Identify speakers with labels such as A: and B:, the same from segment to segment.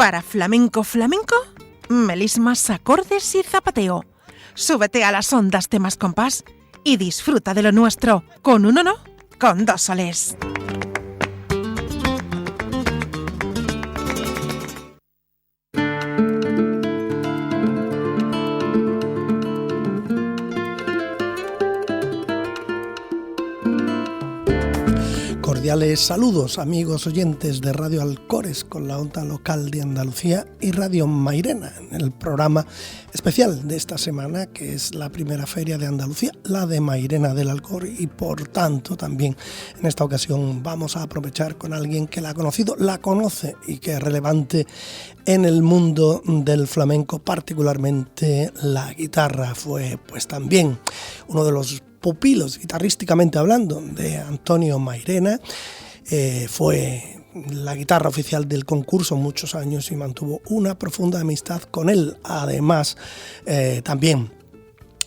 A: Para flamenco, melismas, acordes y zapateo. Súbete a las ondas de Más Compás y disfruta de lo nuestro. Con uno no, con dos soles.
B: Cordiales saludos, amigos oyentes de Radio Alcores con la onda local de Andalucía y Radio Mairena, en el programa especial de esta semana, que es la primera feria de Andalucía, la de Mairena del Alcor, y por tanto también en esta ocasión vamos a aprovechar con alguien que la ha conocido, la conoce y que es relevante en el mundo del flamenco, particularmente la guitarra. Fue pues también uno de los pupilos, guitarrísticamente hablando, de Antonio Mairena. Fue la guitarra oficial del concurso muchos años y mantuvo una profunda amistad con él. Además, también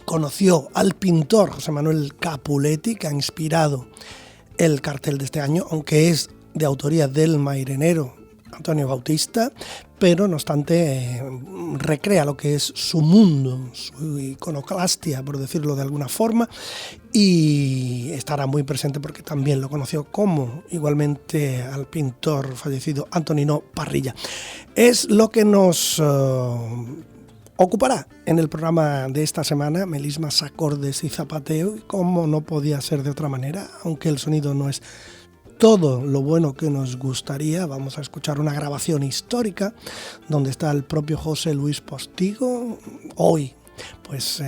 B: conoció al pintor José Manuel Capuletti, que ha inspirado el cartel de este año, aunque es de autoría del mairenero Antonio Bautista, pero no obstante recrea lo que es su mundo, su iconoclastia, por decirlo de alguna forma, y estará muy presente porque también lo conoció como igualmente al pintor fallecido Antonino Parrilla. Es lo que nos ocupará en el programa de esta semana, melismas, acordes y zapateo, y como no podía ser de otra manera, aunque el sonido no es todo lo bueno que nos gustaría, vamos a escuchar una grabación histórica donde está el propio José Luis Postigo, hoy pues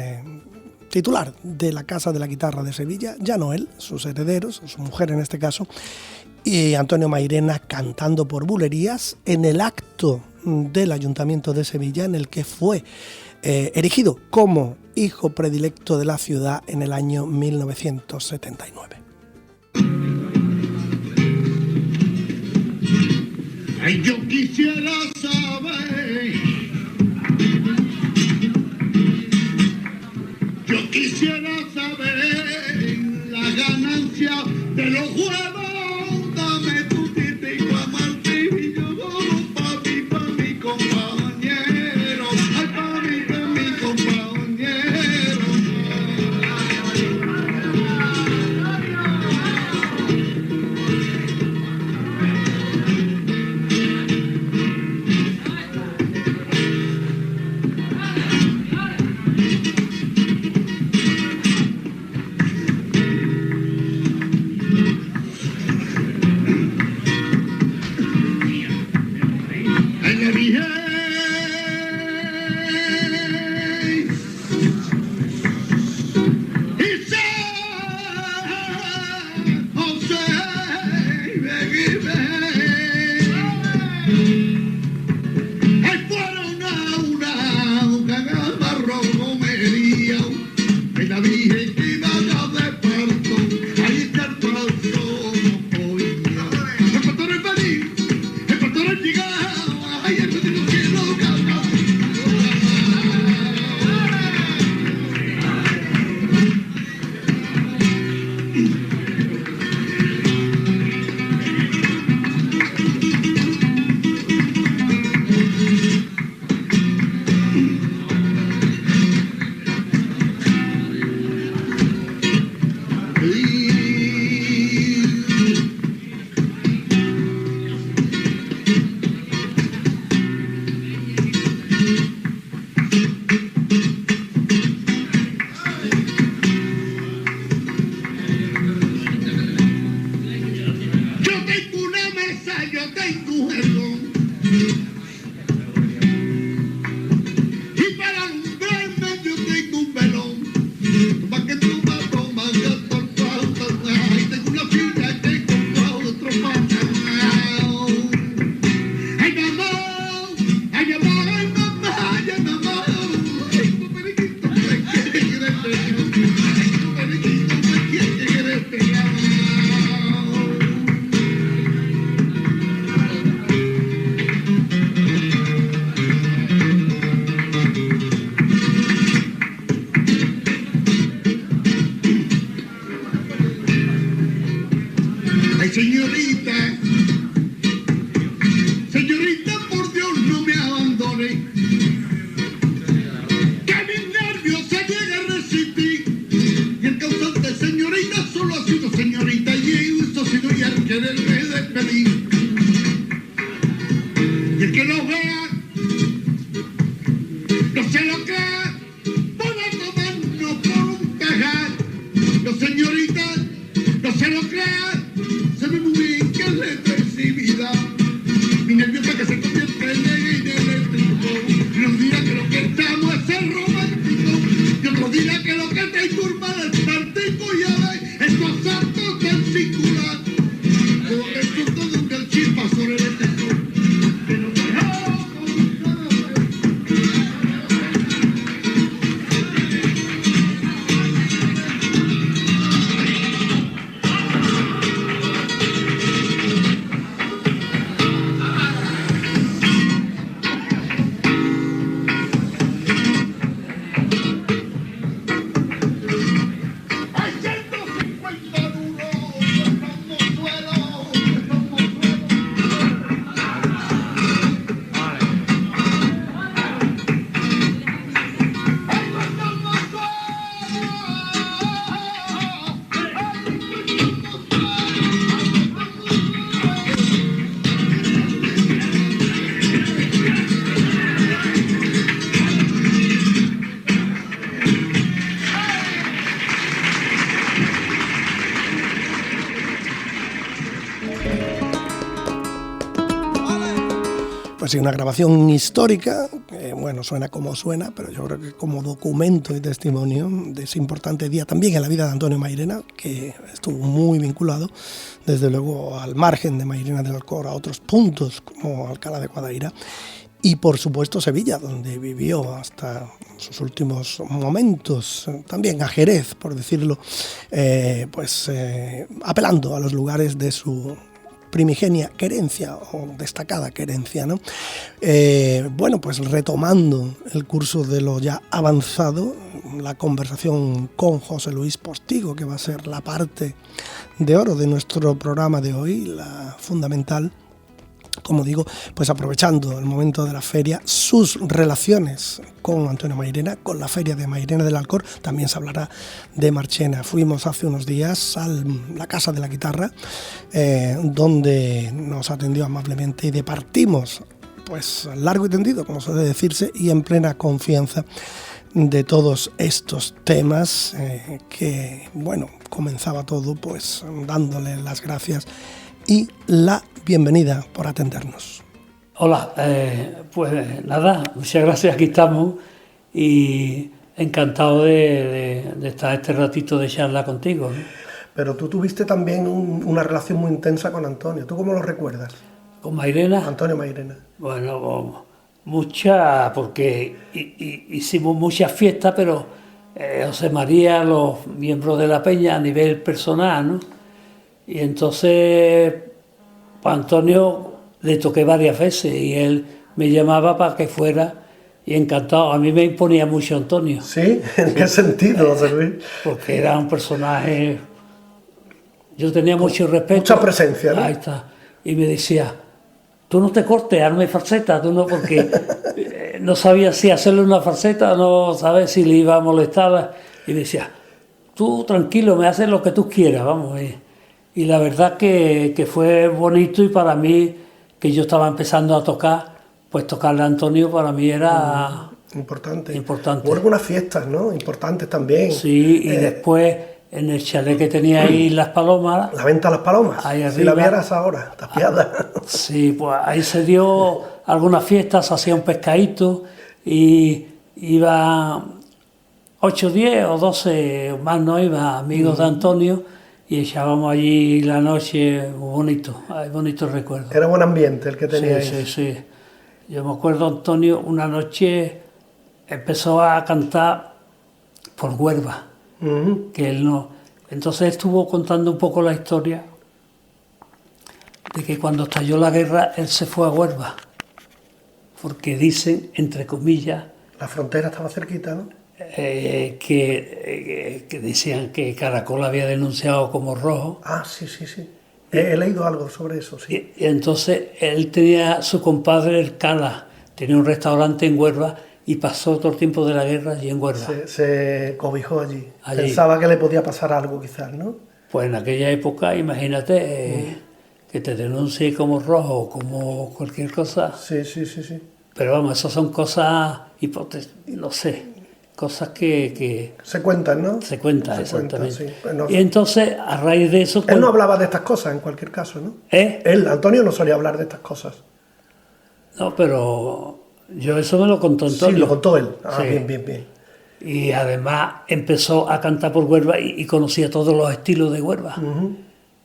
B: titular de la Casa de la Guitarra de Sevilla, ya no él, sus herederos, su mujer en este caso, y Antonio Mairena cantando por bulerías en el acto del Ayuntamiento de Sevilla, en el que fue erigido como hijo predilecto de la ciudad en el año 1979.
C: Ay, yo quisiera saber, la ganancia de los juegos. Dame tu titico a martillo, pa' mi compañero, ay, pa' mi compañero. Señorita, por Dios no se lo crea, sabe muy bien que es electricidad. Mi nerviosa que se convierte en eléctrico. Y nos dirá que lo que estamos es ser romántico. Y otro dirá que lo que te turba es partico. Y a ver, estos actos del circular. Todo esto todo un del chispa sobre el eléctrico. Que nos dejamos con cada vez. Hay 150 duros, estamos suelos, estamos suelos. ¡Ay, no estamos
B: Pues sí, una grabación histórica, que bueno, suena como suena, pero yo creo que como documento y testimonio de ese importante día también en la vida de Antonio Mairena, que estuvo muy vinculado, desde luego, al margen de Mairena del Alcor, a otros puntos como Alcalá de Guadaira, y por supuesto Sevilla, donde vivió hasta sus últimos momentos, también a Jerez, por decirlo, apelando a los lugares de su primigenia querencia o destacada querencia, ¿no? Bueno, pues retomando el curso de lo ya avanzado, la conversación con José Luis Postigo, que va a ser la parte de oro de nuestro programa de hoy, la fundamental, como digo, pues aprovechando el momento de la feria, sus relaciones con Antonio Mairena, con la feria de Mairena del Alcor, también se hablará de Marchena. Fuimos hace unos días a la Casa de la Guitarra, donde nos atendió amablemente y departimos, pues largo y tendido, como suele decirse, y en plena confianza de todos estos temas que, bueno, comenzaba todo pues dándole las gracias y la bienvenida por atendernos.
D: Hola, pues nada, muchas gracias, aquí estamos y encantado de estar este ratito de charla contigo, ¿no?
B: Pero tú tuviste también una relación muy intensa con Antonio. ¿Tú cómo lo recuerdas?
D: ¿Con Mairena?
B: Antonio Mairena.
D: Bueno, muchas, porque hicimos muchas fiestas, pero José María, los miembros de la peña a nivel personal, ¿no? Y entonces, pues Antonio le toqué varias veces y él me llamaba para que fuera y encantado. A mí me imponía mucho Antonio.
B: ¿Sí? ¿En qué sentido, José Luis?
D: Porque era un personaje... Yo tenía mucho respeto.
B: Mucha presencia, ¿no?
D: Ahí está. Y me decía, tú no te cortes, hazme falseta, tú no, porque no sabía si hacerle una falseta, no sabes si le iba a molestar. Y me decía, tú tranquilo, me haces lo que tú quieras, vamos. Y la verdad que fue bonito, y para mí, que yo estaba empezando a tocar, pues tocarle a Antonio para mí era
B: importante.
D: Importante.
B: Hubo algunas fiestas, ¿no? Importantes también.
D: Sí, y después en el chalet que tenía ahí Las Palomas.
B: La venta a Las Palomas.
D: Ahí arriba.
B: Si la vieras ahora, tapiada.
D: Sí, pues ahí se dio algunas fiestas, se hacía un pescadito y iba 8, 10 o 12, más no iba, amigos de Antonio, y echábamos allí la noche, muy bonito, hay bonitos recuerdos.
B: Era buen ambiente el que tenía ahí.
D: Sí. Yo me acuerdo, Antonio, una noche empezó a cantar por Huelva, que él no... Entonces estuvo contando un poco la historia de que cuando estalló la guerra él se fue a Huelva, porque dicen, entre comillas...
B: La frontera estaba cerquita, ¿no?
D: Que decían que Caracol había denunciado como rojo.
B: Ah, sí. He leído algo sobre eso, sí.
D: Y entonces él tenía su compadre el Cala, tenía un restaurante en Huelva y pasó todo el tiempo de la guerra allí en Huelva.
B: Se cobijó allí. Pensaba que le podía pasar algo quizás, ¿no?
D: Pues en aquella época, imagínate, que te denuncie como rojo o como cualquier cosa.
B: Sí.
D: Pero vamos, esas son cosas, hipótesis, no sé. cosas que
B: Se cuentan, ¿no?
D: se cuentan,
B: Se cuentan,
D: exactamente.
B: sí. Bueno,
D: Y entonces, a raíz de eso...
B: él no hablaba de estas cosas, en cualquier caso, ¿no?
D: ¿Eh?
B: Él, Antonio, no solía hablar de estas cosas.
D: No, pero yo eso me lo contó
B: Sí,
D: Antonio.
B: lo contó él. Ah,
D: Sí.
B: bien, bien, bien.
D: Y además empezó a cantar por Huelva y conocía todos los estilos de Huelva.
B: Ujú.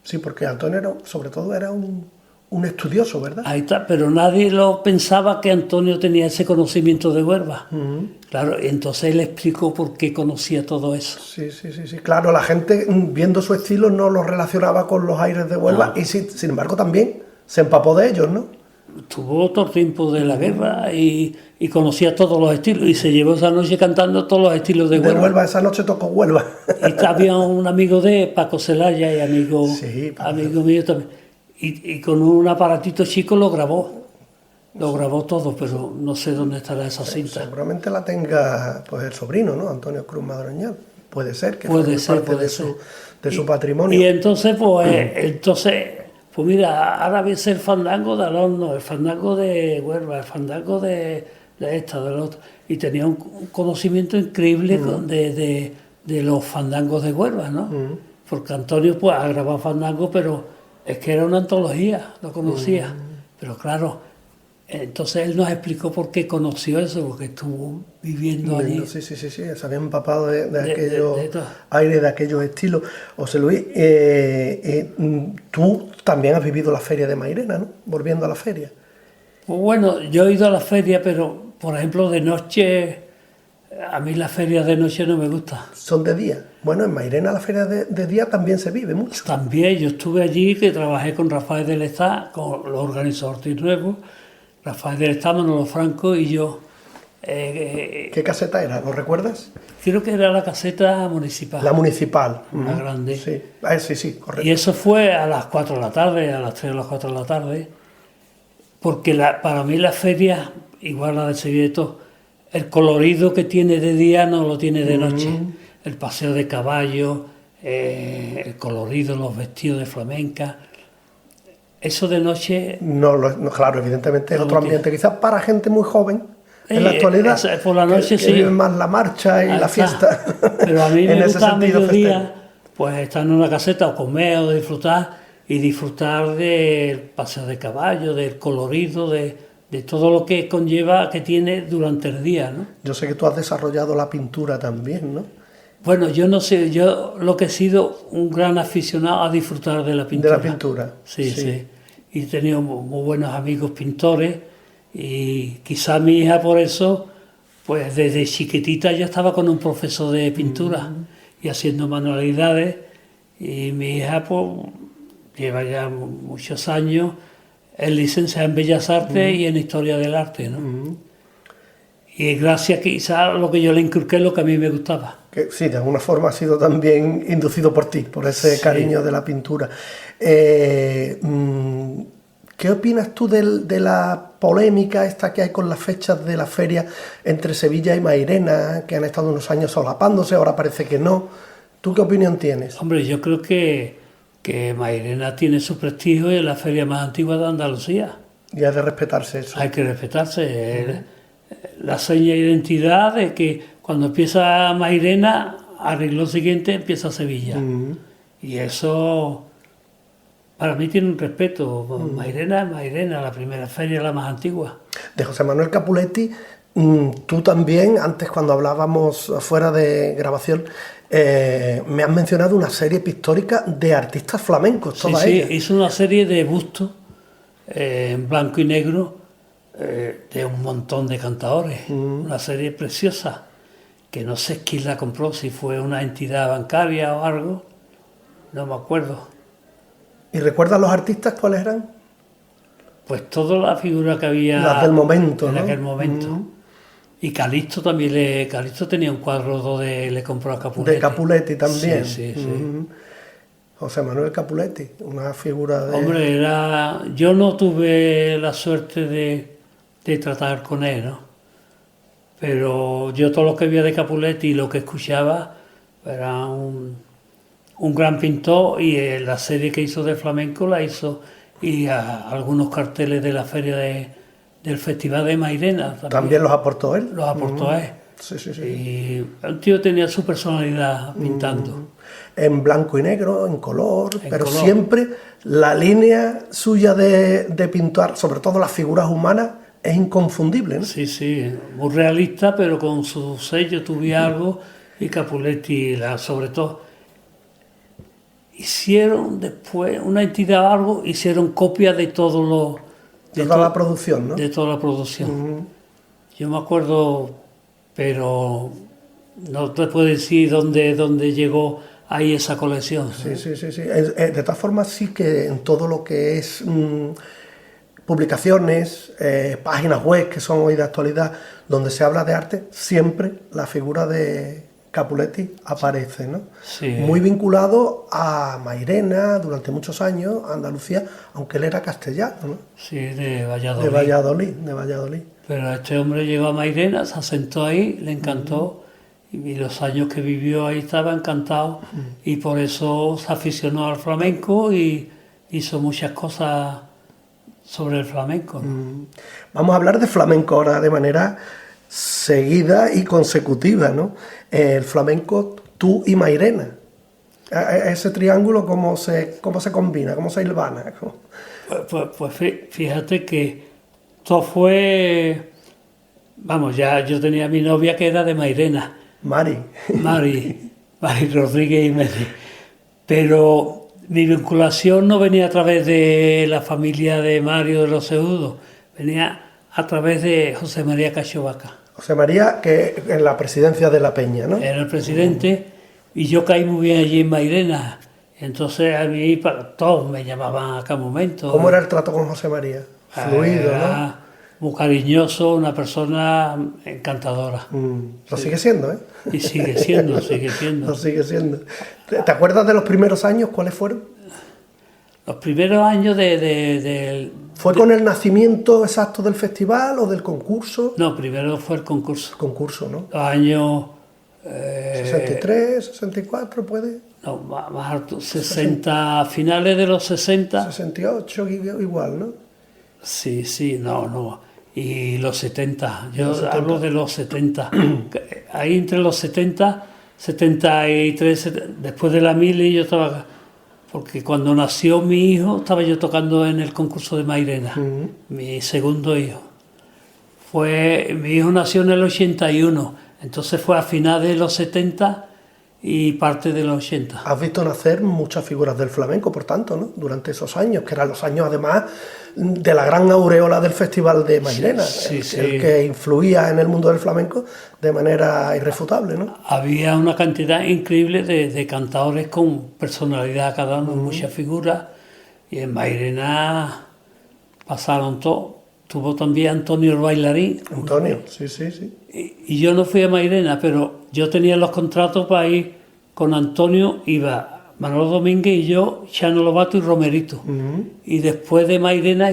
B: Sí, porque Antonio sobre todo era un estudioso, ¿verdad?
D: Ahí está, pero nadie lo pensaba que Antonio tenía ese conocimiento de Huelva. Claro, entonces él explicó por qué conocía todo eso.
B: Sí, sí, sí, sí. Claro, la gente viendo su estilo no lo relacionaba con los aires de Huelva y sin embargo también se empapó de ellos, ¿no?
D: Estuvo todo el tiempo de la guerra y conocía todos los estilos y se llevó esa noche cantando todos los estilos de
B: De
D: Huelva.
B: Huelva, esa noche tocó Huelva.
D: Y había un amigo de Paco Celaya y amigo,
B: Sí, Paco.
D: amigo mío también. Y con un aparatito chico lo grabó. Lo grabó todo, pero no sé dónde estará esa cinta.
B: Seguramente la tenga pues el sobrino, ¿no? Antonio Cruz Madroñal. Puede ser, que
D: Puede
B: forme
D: ser,
B: parte
D: puede
B: de
D: ser.
B: su patrimonio.
D: Y entonces, pues mira, ahora ves el fandango de Alonso, el fandango de Huelva, el fandango de esta, del otro. Y tenía un conocimiento increíble de los fandangos de Huelva, ¿no? Porque Antonio pues ha grabado fandangos, pero es que era una antología, lo conocía. Pero claro, entonces él nos explicó por qué conoció eso, porque estuvo viviendo allí.
B: Sí, sí, sí, sí, se había empapado de
D: de
B: aquellos
D: todo.
B: aires, de aquellos estilos. José Luis, tú también has vivido la feria de Mairena, ¿no? Volviendo a la feria.
D: Pues bueno, yo he ido a la feria, pero por ejemplo de noche, a mí las ferias de noche no me gustan.
B: Son de día. Bueno, en Mairena la feria de día también se vive mucho.
D: También yo estuve allí, que trabajé con Rafael del Está, lo organizó Ortiz Nuevo, Rafael del Está, Manolo Franco y yo.
B: ¿Qué caseta era? ¿Lo recuerdas?
D: Creo que era la caseta municipal.
B: La municipal.
D: La grande.
B: Sí, sí, sí, correcto.
D: Y eso fue a las 4 de la tarde, a las 3 o las 4 de la tarde, porque para mí la feria, igual la de Sevilla, el colorido que tiene de día no lo tiene de noche. El paseo de caballo, el colorido, los vestidos de flamenca. Eso de noche...
B: No, claro, evidentemente es
D: No
B: otro
D: lo tiene.
B: ambiente, quizás para gente muy joven en la actualidad,
D: por la noche
B: que
D: sí.
B: viven más la marcha y
D: Ahí
B: la
D: está.
B: fiesta.
D: Pero a mí
B: en
D: me
B: ese
D: gusta a
B: sentido
D: mediodía,
B: festejo.
D: pues estar en una caseta o comer o disfrutar del paseo de caballo, del colorido, de todo lo que conlleva, que tiene durante el día, ¿no?
B: Yo sé que tú has desarrollado la pintura también, ¿no?
D: Bueno, yo no sé, yo lo que he sido un gran aficionado a disfrutar de la pintura.
B: De la pintura.
D: Sí, sí. Y he tenido muy buenos amigos pintores y quizá mi hija por eso, pues desde chiquitita ya estaba con un profesor de pintura y haciendo manualidades. Y mi hija pues lleva ya muchos años, es licenciada en Bellas Artes y en Historia del Arte, ¿no? Y gracias quizá a lo que yo le inculqué, lo que a mí me gustaba.
B: Que sí, de alguna forma ha sido también inducido por ti, por ese
D: Sí.
B: cariño de la pintura. ¿Qué opinas tú de la polémica esta que hay con las fechas de la feria entre Sevilla y Mairena, que han estado unos años solapándose, ahora parece que no? ¿Tú qué opinión tienes?
D: Hombre, yo creo que Mairena tiene su prestigio y es la feria más antigua de Andalucía.
B: Y ha de respetarse eso.
D: Hay que respetarse. Es la seña de identidad de que cuando empieza Mairena, al renglón siguiente empieza Sevilla. Y eso, para mí, tiene un respeto. Mairena es Mairena, la primera feria, la más antigua.
B: De José Manuel Capuletti, tú también, antes cuando hablábamos fuera de grabación, me has mencionado una serie pictórica de artistas flamencos,
D: Sí,
B: toda
D: sí,
B: ella.
D: hizo una serie de bustos en blanco y negro de un montón de cantadores. Una serie preciosa, que no sé quién la compró, si fue una entidad bancaria o algo, no me acuerdo.
B: ¿Y recuerdas los artistas cuáles eran?
D: Pues toda la figura que había
B: Las del momento,
D: en
B: ¿no?
D: aquel momento. Y Calixto también, Calixto tenía un cuadro donde le compró a Capuletti.
B: De Capuletti también.
D: Sí, sí, sí.
B: José Manuel Capuletti, una figura de...
D: Hombre, yo no tuve la suerte de tratar con él, ¿no? Pero yo todo lo que veía de Capuletti y lo que escuchaba era un gran pintor, y la serie que hizo de flamenco la hizo, y algunos carteles de la feria del Festival de Mairena
B: También los aportó él.
D: los aportó él.
B: Sí, sí, sí.
D: Y el tío tenía su personalidad pintando.
B: En blanco y negro, en color,
D: En
B: pero
D: color.
B: siempre la línea suya de pintar, sobre todo las figuras humanas, es inconfundible, ¿no?
D: Sí, sí, muy realista, pero con su sello tuviera algo, y Capuletti, sobre todo. Hicieron después, una entidad o algo, hicieron copia de todo lo...
B: De toda la producción, ¿no?
D: De toda la producción. Yo me acuerdo, pero no te puedo decir dónde llegó ahí esa colección.
B: Sí, sí, sí, sí. De todas formas, sí que en todo lo que es publicaciones, páginas web que son hoy de actualidad, donde se habla de arte, siempre la figura de Capuletti aparece, ¿no?
D: Sí.
B: Muy vinculado a Mairena durante muchos años, a Andalucía, aunque él era castellano, ¿no?
D: Sí, de Valladolid.
B: De Valladolid.
D: Pero este hombre llegó a Mairena, se asentó ahí, le encantó, y los años que vivió ahí estaba encantado, y por eso se aficionó al flamenco y hizo muchas cosas sobre el flamenco, ¿no?
B: Vamos a hablar de flamenco ahora de manera seguida y consecutiva, ¿no? El flamenco, tú y Mairena. Ese triángulo, ¿cómo se combina? ¿Cómo se hilvana?
D: Pues fíjate que todo fue... Vamos, ya yo tenía a mi novia que era de Mairena,
B: Mari
D: Mari Rodríguez y Meli. Pero mi vinculación no venía a través de la familia de Mario de los Seudos, venía a través de José María Cachovaca.
B: José María, que en la presidencia de la Peña, ¿no?
D: Era el presidente y yo caí muy bien allí en Mairena. Entonces a mí todos me llamaban a cada momento.
B: ¿Cómo era el trato con José María? Fluido, ¿no?
D: Muy cariñoso, una persona encantadora.
B: Lo sigue siendo, ¿eh?
D: Y sigue siendo.
B: Lo sigue siendo. ¿Te acuerdas de los primeros años? ¿Cuáles fueron?
D: Los primeros años
B: ¿Fue con el nacimiento exacto del festival o del concurso?
D: No, primero fue el concurso.
B: Concurso, ¿no?
D: Los años...
B: 63, 64, puede.
D: No, más alto, 60, finales de los 60.
B: 68, igual, ¿no?
D: Sí, no. Y los 70, yo hablo de los 70. Ahí entre los 70, 73, después de la mili yo estaba... Porque cuando nació mi hijo, estaba yo tocando en el concurso de Mairena, mi segundo hijo. Mi hijo nació en el 81, entonces fue a finales de los 70 y parte de los 80.
B: Has visto nacer muchas figuras del flamenco, por tanto, ¿no? Durante esos años, que eran los años, además, de la gran aureola del Festival de Mairena,
D: Sí.
B: El que influía en el mundo del flamenco de manera irrefutable, ¿no?
D: Había una cantidad increíble de cantadores con personalidad cada uno, muchas figuras, y en Mairena pasaron todo. Tuvo también Antonio el bailarín.
B: Antonio, sí.
D: Y yo no fui a Mairena, pero yo tenía los contratos para ir con Antonio, iba Manolo Domínguez y yo, Chano Lobato y Romerito. Y después de Mairena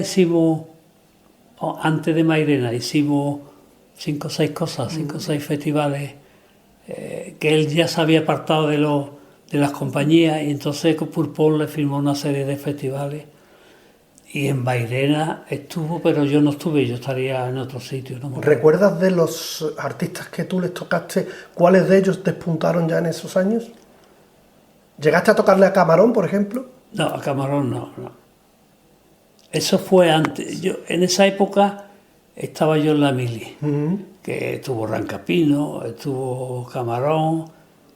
D: antes de Mairena hicimos 5 o 6 cosas, 5 o 6 festivales, que él ya se había apartado de las compañías, y entonces Purpol le firmó una serie de festivales. Y en Mairena estuvo, pero yo no estuve, yo estaría en otro sitio. ¿No?
B: ¿Recuerdas de los artistas que tú les tocaste, cuáles de ellos despuntaron ya en esos años? ¿Llegaste a tocarle a Camarón, por ejemplo?
D: No, a Camarón no. Eso fue antes. En esa época estaba yo en la mili, que estuvo Rancapino, estuvo Camarón,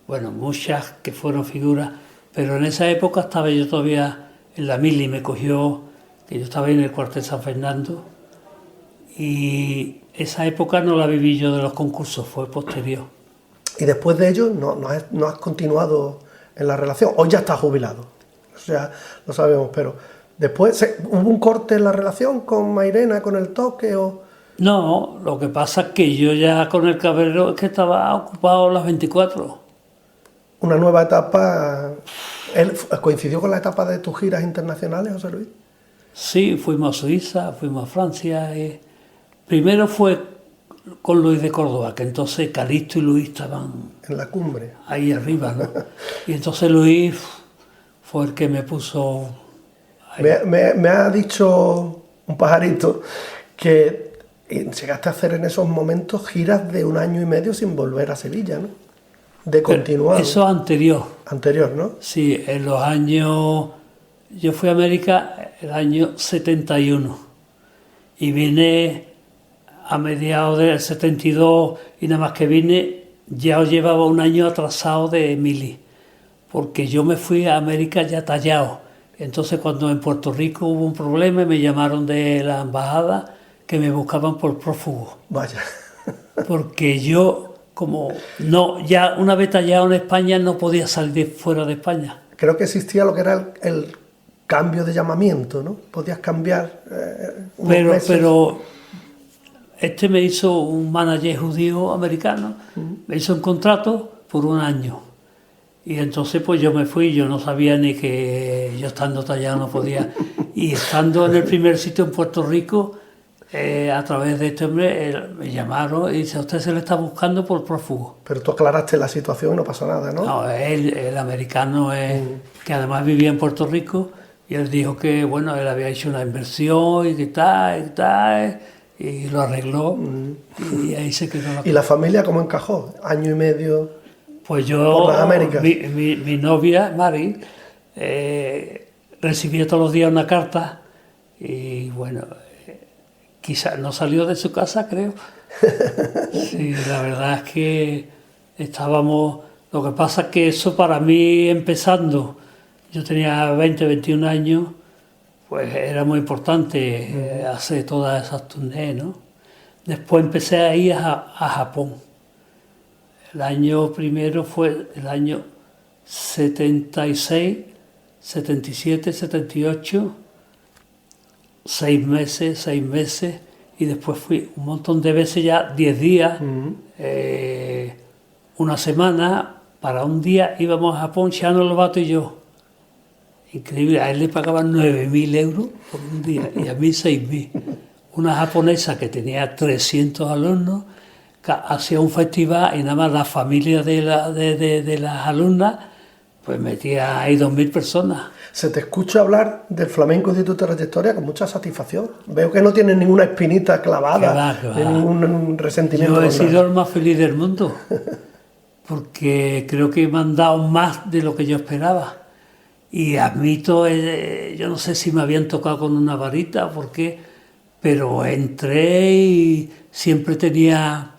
D: bueno, muchas que fueron figuras, pero en esa época estaba yo todavía en la mili, me cogió, que yo estaba en el cuartel San Fernando, y esa época no la viví yo de los concursos, fue posterior.
B: Y después de ello no has continuado en la relación, o ya estás jubilado, o sea, lo sabemos, pero después hubo un corte en la relación con Mairena, con el toque, o...
D: No, lo que pasa es que yo ya con el Cabrero es que estaba ocupado las 24.
B: Una nueva etapa. ¿Él coincidió con la etapa de tus giras internacionales, José Luis?
D: Sí, fuimos a Suiza, fuimos a Francia. Primero fue con Luis de Córdoba, que entonces Calixto y Luis estaban...
B: En la cumbre.
D: Ahí arriba, ¿no? Y entonces Luis fue el que me puso...
B: Me ha dicho un pajarito que Y llegaste a hacer en esos momentos giras de 1 año y medio sin volver a Sevilla, ¿no? De continuado.
D: Eso anterior.
B: Anterior, ¿no?
D: Sí, en los años... Yo fui a América el año 71 y vine a mediados del 72 y nada más que vine ya llevaba 1 año atrasado de Mili, porque yo me fui a América ya tallado. Entonces cuando en Puerto Rico hubo un problema me llamaron de la embajada que me buscaban por prófugo.
B: Vaya.
D: Porque yo, como no, ya una vez tallado en España no podía salir fuera de España.
B: Creo que existía lo que era el cambio de llamamiento, ¿no? Podías cambiar
D: pero este me hizo un manager judío americano, me hizo un contrato por 1 año. Y entonces pues yo me fui, yo no sabía ni que yo estando tallado no podía. Y estando en el primer sitio en Puerto Rico, a través de este hombre me llamaron y dice, a usted se le está buscando por prófugo.
B: Pero tú aclaraste la situación y no pasó nada, ¿no?
D: No, el americano que además vivía en Puerto Rico, y él dijo que, bueno, él había hecho una inversión y que tal, y lo arregló, y ahí se quedó la cosa.
B: ¿Y la familia cómo encajó? 1 año y medio
D: Pues yo,
B: por las Américas.
D: mi novia, Mari, recibía todos los días una carta, y bueno, quizás no salió de su casa, creo. Sí, la verdad es que estábamos... Lo que pasa es que eso para mí empezando... Yo tenía 20, 21 años, pues era muy importante hacer todas esas tournées, ¿no? Después empecé a ir a Japón. El año primero fue el año 76, 77, 78, 6 meses, y después fui un montón de veces ya, 10 días, 1 semana, para un día íbamos a Japón, Chano Lobato y yo. Increíble, a él le pagaban 9.000 euros por un día y a mí 6.000. Una japonesa que tenía 300 alumnos, que hacía un festival y nada más la familia de las alumnas, pues metía ahí 2.000 personas.
B: Se te escucha hablar del flamenco y de tu trayectoria con mucha satisfacción. Veo que no tienes ninguna espinita clavada, ni ningún resentimiento.
D: Yo he sido el más feliz del mundo, porque creo que me han dado más de lo que yo esperaba. Y admito, yo no sé si me habían tocado con una varita o por qué, pero entré y siempre tenía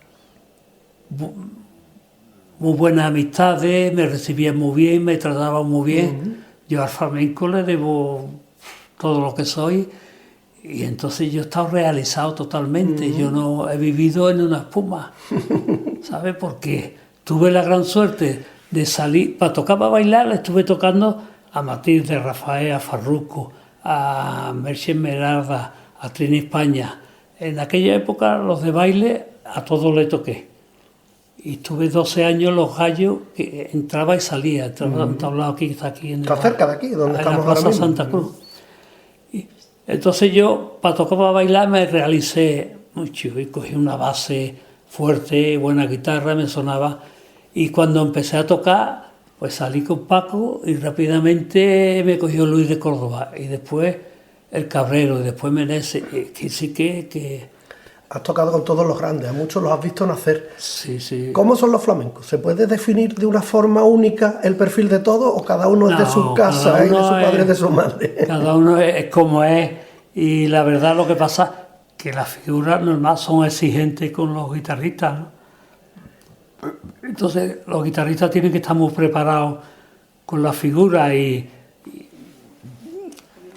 D: muy buenas amistades, me recibían muy bien, me trataban muy bien. Yo al flamenco le debo todo lo que soy y entonces yo he estado realizado totalmente. Yo no he vivido en una espuma, ¿sabes? Porque tuve la gran suerte de salir, para tocar, para bailar, estuve tocando a Matilde, a Rafael, a Farruco, a Merche Merarda, a Trini España. En aquella época los de baile a todos le toqué. Y estuve 12 años en Los Gallos, que entraba y salía. Entraba un tablado aquí, que está aquí.
B: Está cerca de aquí, donde estamos
D: en la Plaza
B: ahora mismo.
D: Santa Cruz. Y entonces yo, para tocar, para bailar, me realicé mucho y cogí una base fuerte, buena guitarra, me sonaba. Y cuando empecé a tocar, pues salí con Paco y rápidamente me cogió Luis de Córdoba y después el Cabrero y después Meneses, que sí que...
B: Has tocado con todos los grandes, a muchos los has visto nacer.
D: Sí.
B: ¿Cómo son los flamencos? ¿Se puede definir de una forma única el perfil de todos o cada uno es de su casa y de su padre y de su madre?
D: Cada uno es como es y la verdad lo que pasa que las figuras normal son exigentes con los guitarristas, ¿no? Entonces los guitarristas tienen que estar muy preparados con la figura y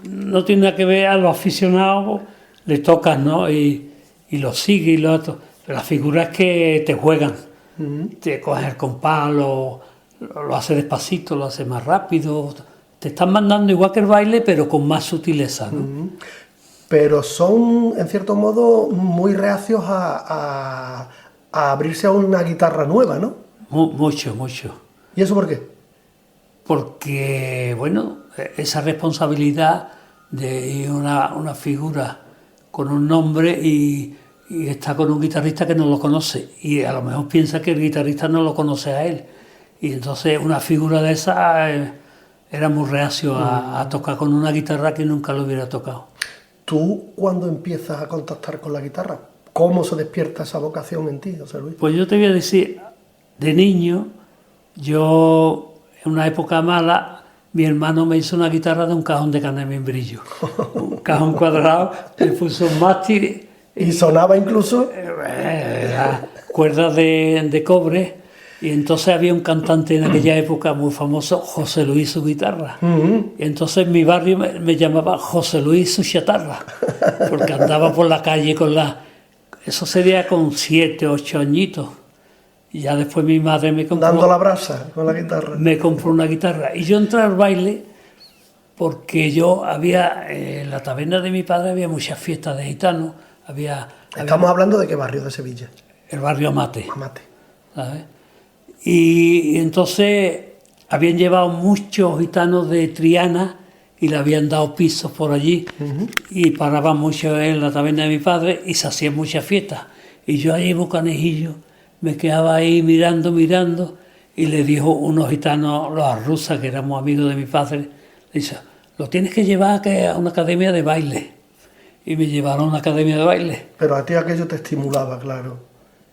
D: no tiene nada que ver, a los aficionados le tocas, ¿no? Y lo sigue y lo otro. Pero las figuras que te juegan, te cogen el compás, lo hace despacito, lo hace más rápido, te están mandando igual que el baile pero con más sutileza, ¿no?
B: Pero son en cierto modo muy reacios a abrirse a una guitarra nueva, ¿no?
D: Mucho.
B: ¿Y eso por qué?
D: Porque, bueno, esa responsabilidad de ir una figura con un nombre y está con un guitarrista que no lo conoce y a lo mejor piensa que el guitarrista no lo conoce a él. Y entonces una figura de esa era muy reacio a tocar con una guitarra que nunca lo hubiera tocado.
B: ¿Tú cuándo empiezas a contactar con la guitarra? ¿Cómo se despierta esa vocación en ti, José Luis?
D: Pues yo te voy a decir, de niño, yo en una época mala, mi hermano me hizo una guitarra de un cajón de carne de membrillo. Un cajón cuadrado, le puso un mástil.
B: ¿Y sonaba incluso?
D: Era cuerdas de cobre. Y entonces había un cantante en aquella época muy famoso, José Luis su guitarra. Y entonces mi barrio me llamaba José Luis su chatarra, porque andaba por la calle con la... Eso sería con 7, 8 añitos. Y ya después mi madre me compró...
B: Dando la brasa con la guitarra.
D: Me compró una guitarra. Y yo entré al baile porque yo había... en la taberna de mi padre había muchas fiestas de gitanos.
B: Estamos hablando de qué barrio de Sevilla.
D: El barrio Amate.
B: Amate.
D: ¿Sabes? Y entonces habían llevado muchos gitanos de Triana y le habían dado pisos por allí y paraban mucho en la taberna de mi padre y se hacían muchas fiestas. Y yo ahí bocanejillo me quedaba ahí mirando y le dijo unos gitanos, los arrusas, que éramos amigos de mi padre, le dice, lo tienes que llevar a una academia de baile. Y me llevaron a una academia de baile.
B: Pero a ti aquello te estimulaba, claro.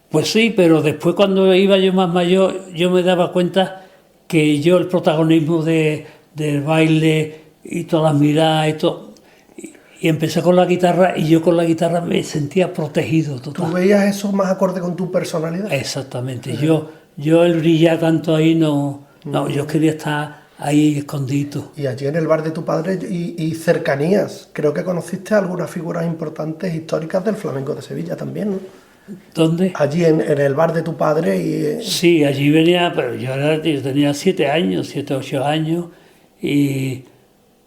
D: Pues sí, pero después cuando iba yo más mayor, yo me daba cuenta que yo el protagonismo del baile y todas las miradas y todo, y empecé con la guitarra y yo con la guitarra me sentía protegido total.
B: ¿Tú veías eso más acorde con tu personalidad?
D: Exactamente, yo el brillar tanto ahí no, yo quería estar ahí escondido.
B: Y allí en el bar de tu padre y cercanías, creo que conociste algunas figuras importantes históricas del flamenco de Sevilla también, ¿no?
D: ¿Dónde?
B: Allí en el bar de tu padre y...
D: Sí, allí venía, pero yo tenía 7 años, 7, 8 años,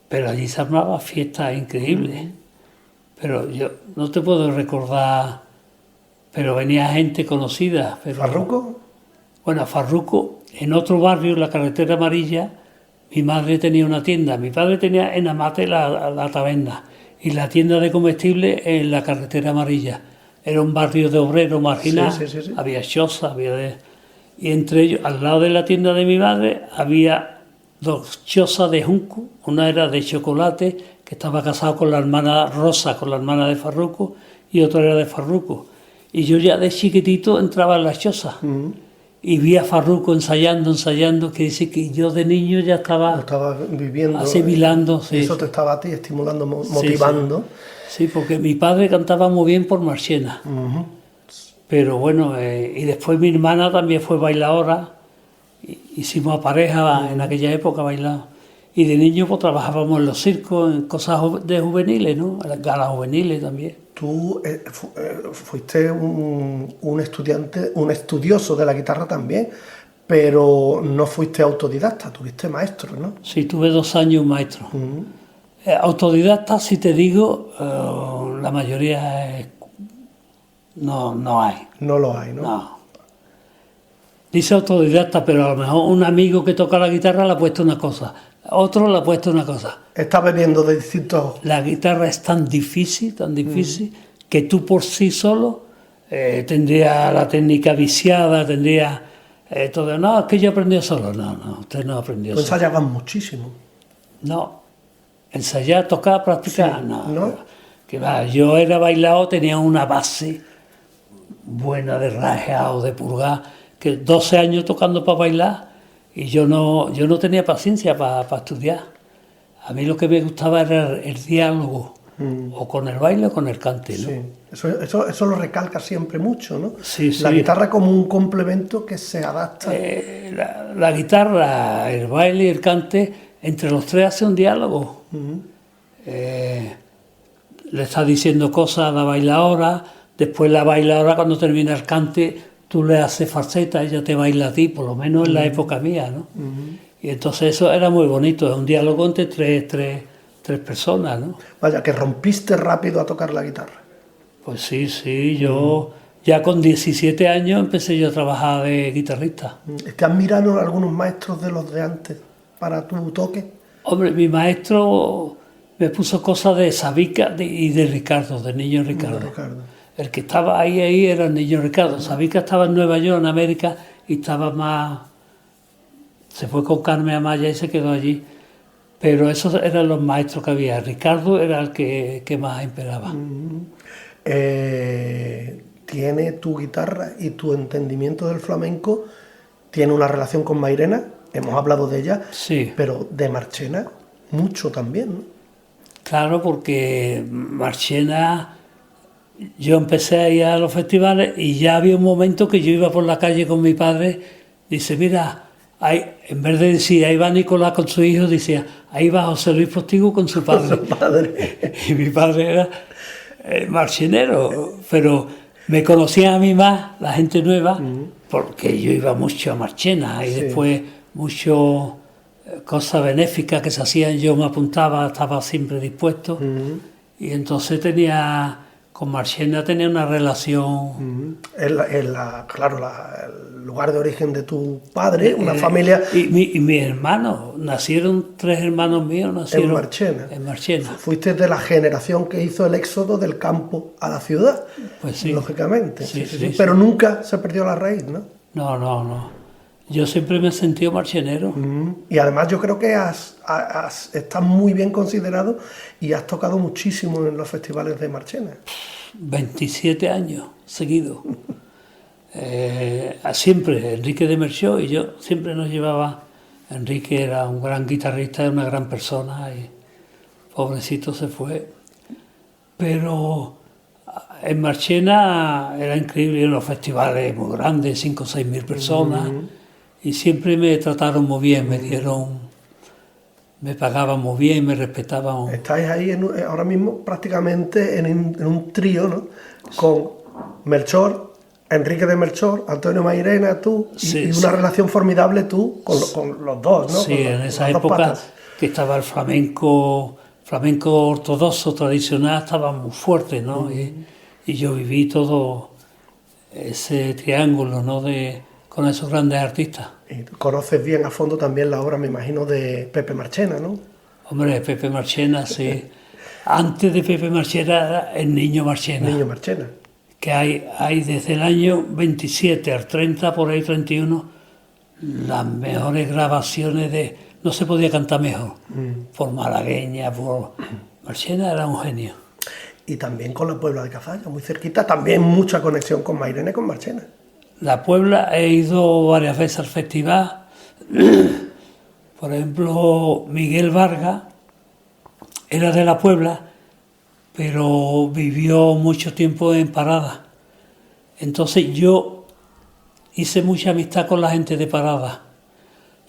D: pero allí se armaba fiestas increíbles. Pero yo no te puedo recordar, pero venía gente conocida. Pero,
B: ¿Farruco?
D: Bueno, a Farruco, en otro barrio, en la carretera amarilla, mi madre tenía una tienda. Mi padre tenía en Amate la taberna y la tienda de comestibles en la carretera amarilla. Era un barrio de obreros marginal,
B: sí.
D: había chozas, y entre ellos, al lado de la tienda de mi madre, había 2 chozas de junco. Una era de chocolate, que estaba casado con la hermana Rosa, con la hermana de Farruco, y otra era de Farruco. Y yo ya de chiquitito entraba en las chozas. Y vi a Farruco ensayando, que dice que yo de niño ya estaba
B: viviendo,
D: asimilando. Sí.
B: Eso te estaba a ti estimulando, motivando.
D: Sí, porque mi padre cantaba muy bien por Marchena. Pero bueno, y después mi hermana también fue bailadora. Hicimos a pareja en aquella época bailando. Y de niño pues trabajábamos en los circos, en cosas de juveniles, ¿no? En las galas juveniles también.
B: Tú fuiste un estudiante, un estudioso de la guitarra también, pero no fuiste autodidacta, tuviste maestro, ¿no?
D: Sí, tuve 2 años maestro. Autodidacta, si te digo, la mayoría no hay.
B: No lo hay, ¿no?
D: No. Dice autodidacta, pero a lo mejor un amigo que toca la guitarra le ha puesto una cosa, otro le ha puesto una cosa.
B: Está veniendo de distintos...
D: La guitarra es tan difícil, que tú por sí solo tendrías la técnica viciada, tendrías todo. No, es que yo aprendí solo. No, usted no aprendió
B: Tú
D: solo.
B: ensayabas muchísimo.
D: No, ensayar, tocar, practicar,
B: Sí,
D: no.
B: ¿no?
D: Que va, yo era bailado, tenía una base buena de rajeado, de purgar, que 12 años tocando para bailar y yo no tenía paciencia para estudiar. A mí lo que me gustaba era el diálogo, o con el baile o con el cante, ¿no?
B: Sí, eso lo recalca siempre mucho, ¿no?
D: Sí.
B: La guitarra como un complemento que se adapta.
D: La guitarra, el baile y el cante, entre los tres hace un diálogo. Le estás diciendo cosas a la bailadora, después la bailadora cuando termina el cante, tú le haces falseta, ella te baila a ti, por lo menos en la época mía, ¿no? Y entonces eso era muy bonito, es un diálogo entre tres personas, ¿no?
B: Vaya, que rompiste rápido a tocar la guitarra.
D: Pues sí, yo ya con 17 años empecé yo a trabajar de guitarrista.
B: ¿Te admiraron algunos maestros de los de antes para tu toque?
D: Hombre, mi maestro me puso cosas de Sabica y de Ricardo, del niño Ricardo. El que estaba ahí era el niño Ricardo. Sabica estaba en Nueva York, en América, y estaba más... Se fue con Carmen Amaya y se quedó allí. Pero esos eran los maestros que había. Ricardo era el que más imperaba.
B: tiene tu guitarra y tu entendimiento del flamenco, tiene una relación con Mairena, hemos hablado de ella,
D: Sí.
B: pero de Marchena mucho también, ¿no?
D: Claro, porque Marchena, yo empecé a ir a los festivales y ya había un momento que yo iba por la calle con mi padre, dice, mira, en vez de decir, ahí va Nicolás con su hijo, decía, ahí va José Luis Postigo con su padre.
B: Su padre.
D: Y mi padre era marchenero, pero me conocían a mí más, la gente nueva, porque yo iba mucho a Marchena y
B: Sí.
D: después mucho cosas benéficas que se hacían, yo me apuntaba, estaba siempre dispuesto y entonces con Marchena tenía una relación.
B: Claro, el lugar de origen de tu padre, una familia
D: Y mis hermanos, nacieron 3 hermanos míos, nacieron
B: en Marchena.
D: en Marchena.
B: Fuiste de la generación que hizo el éxodo del campo a la ciudad,
D: Pues sí.
B: lógicamente.
D: Sí,
B: Sí.
D: sí,
B: Pero nunca se perdió la raíz, ¿no?
D: No. Yo siempre me he sentido marchenero.
B: Y además yo creo que estás muy bien considerado y has tocado muchísimo en los festivales de Marchena.
D: 27 años seguidos. Siempre, Enrique de Merchó y yo siempre nos llevaba. Enrique era un gran guitarrista, era una gran persona y pobrecito se fue. Pero en Marchena era increíble, en los festivales muy grandes, 5 o 6 mil personas, y siempre me trataron muy bien, me pagaban muy bien, me respetaban.
B: Estáis ahí ahora mismo prácticamente en un trío, ¿no? Con Melchor, Enrique de Melchor, Antonio Mairena, tú,
D: Sí,
B: y
D: sí.
B: una relación formidable tú con los dos, ¿no?
D: Sí,
B: Con
D: en
B: las
D: esa
B: dos
D: época
B: patas.
D: que estaba el flamenco ortodoxo, tradicional, estaba muy fuerte, ¿no? Y yo viví todo ese triángulo, ¿no? Con esos grandes artistas.
B: Y tú conoces bien a fondo también la obra, me imagino, de Pepe Marchena, ¿no?
D: Hombre, Pepe Marchena, sí. Antes de Pepe Marchena era el Niño Marchena,
B: Niño Marchena.
D: que hay desde el año 27 al 30, por ahí 31, las mejores grabaciones no se podía cantar mejor, por malagueña, Marchena era un genio.
B: Y también con la Puebla de Cazalla, muy cerquita, también mucha conexión con Mairena y con Marchena.
D: La Puebla, he ido varias veces al festival. Por ejemplo, Miguel Vargas era de la Puebla, pero vivió mucho tiempo en Parada. Entonces yo hice mucha amistad con la gente de Parada,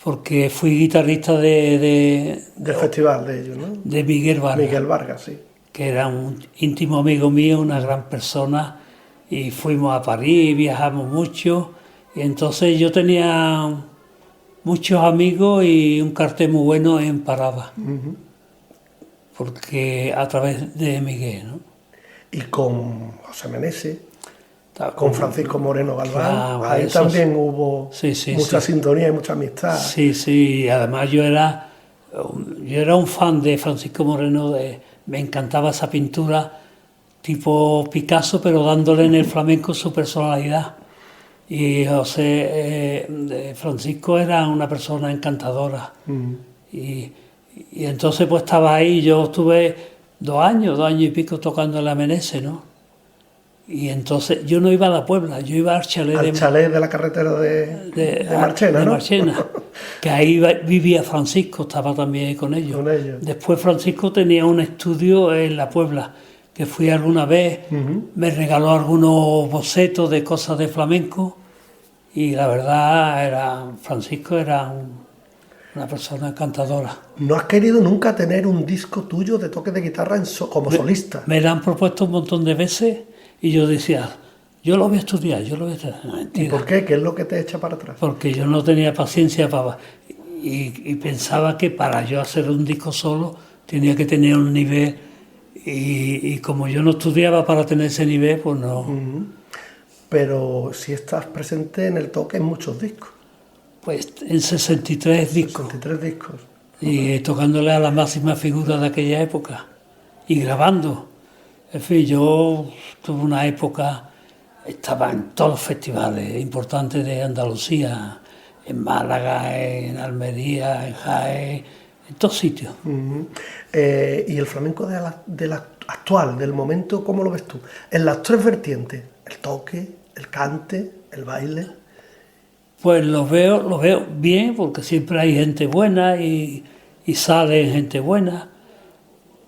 D: porque fui guitarrista
B: Del festival de ellos, ¿no?
D: de Miguel Vargas,
B: Miguel Vargas, sí.
D: que era un íntimo amigo mío, una gran persona, y fuimos a París, viajamos mucho, y entonces yo tenía muchos amigos y un cartel muy bueno en Parada, porque a través de Miguel, ¿no?
B: Y con José Meneses,
D: Estaba
B: con Francisco Moreno Galván,
D: Claro,
B: ahí
D: esos-
B: también hubo
D: Sí, sí,
B: mucha
D: sí.
B: sintonía y mucha amistad.
D: Sí, y además yo era un fan de Francisco Moreno, me encantaba esa pintura tipo Picasso, pero dándole en el flamenco su personalidad. Y Francisco era una persona encantadora. Y entonces pues estaba ahí, yo estuve 2 años y pico tocando en la Meneses, ¿no? Y entonces yo no iba a la Puebla, yo iba al chalet
B: Al chalet de la carretera de Marchena,
D: de
B: ¿no?
D: Marchena, que ahí vivía Francisco, estaba también con ellos.
B: Con ellos.
D: Después Francisco tenía un estudio en la Puebla, que fui alguna vez, me regaló algunos bocetos de cosas de flamenco y la verdad Francisco era una persona encantadora.
B: ¿No has querido nunca tener un disco tuyo de toque de guitarra como solista?
D: Me la han propuesto un montón de veces y yo decía, yo lo voy a estudiar, No,
B: ¿Y
D: mentira.
B: por qué? ¿Qué es lo que te echa para atrás?
D: Porque yo no tenía paciencia y pensaba que para yo hacer un disco solo tenía que tener un nivel y como yo no estudiaba para tener ese nivel, pues no.
B: Pero sí estás presente en el toque en muchos discos,
D: Pues en 63 discos
B: 63 discos.
D: y tocándole a las máximas figuras de aquella época y grabando. En fin, yo tuve una época, estaba en todos los festivales importantes de Andalucía, en Málaga, en Almería, en Jaén, en todos sitios.
B: Y el flamenco de la actual, del momento, ¿cómo lo ves tú? En las 3 vertientes, el toque, el cante, el baile.
D: Pues lo veo bien, porque siempre hay gente buena y sale gente buena.